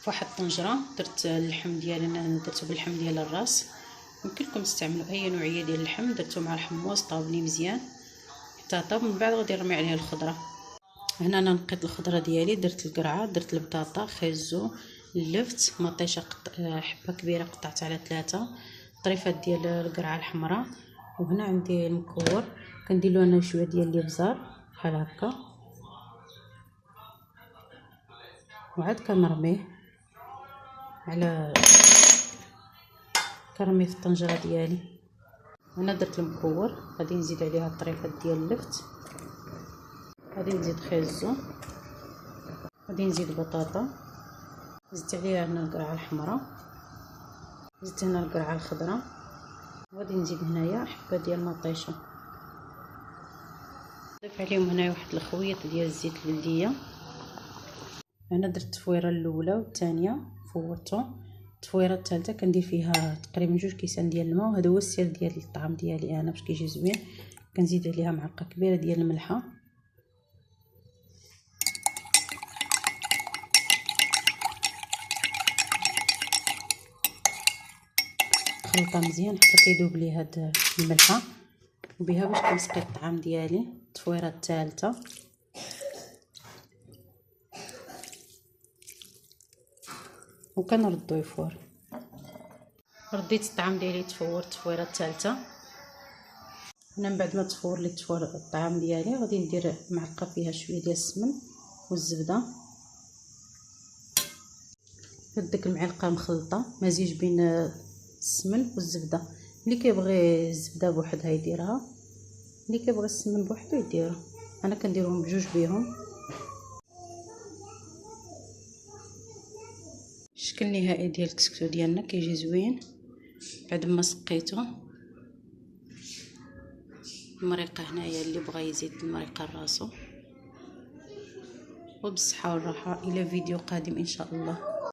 فواحد الطنجره درت اللحم ديالي، انا درتو باللحم ديال الراس. يمكن لكم تستعملوا اي نوعيه ديال اللحم. درتو مع الحمص، طاب لي مزيان حتى طاب. من بعد غادي نرمي عليه الخضره. هنا انا نقيت الخضره ديالي، درت القرعه، درت البطاطا، خيزو، اللفت، مطيشه حبه كبيره قطعت على 3 طريفات ديال القرعه الحمراء. وهنا عندي المكور كندير له انا شويه ديال الابزار بحال هكا، وعاد كنرميه كنرميه في الطنجره ديالي. هنا درت المكور، غادي نزيد عليها الطريفات ديال اللفت، غادي نزيد خيزو، غادي نزيد بطاطا، زدت عليها هنا القرعه الحمراء، زدت هنا القرعه الخضراء، وغادي نزيد هنايا حبه ديال مطيشه. نضيف عليهم هنايا واحد الخويط ديال الزيت البلديه. انا درت التفويره الاولى والثانيه فورتو، التفويره الثالثه كندير فيها تقريبا 2 كيسان ديال الماء. وهذا هو السر ديال الطعام ديالي انا باش كيجي زوين. كنزيد عليها معلقه كبيره ديال الملحه، خلطها مزيان حتى كيذوب لي هاد الملحه. وبها باش كنسقي الطعام ديالي التفويره الثالثه. وكنردو يفور. رديت الطعام ديالي تفور التفويره الثالثه. هنا من بعد ما تفور لي الطعام ديالي غادي ندير معلقه فيها شويه ديال السمن والزبده. ديك المعلقه مخلطه مزيج بين السمن والزبده. اللي كيبغي الزبده بوحدها يديرها، اللي كيبغي السمن بوحدو يديرو. انا كنديرهم بجوج بيهم. الشكل النهائي ديال الكسكسو ديالنا كيجي زوين بعد ما سقيتو. المريقه هنايا اللي بغى يزيد المريقه لراسو. وبالصحه والراحه الى فيديو قادم ان شاء الله.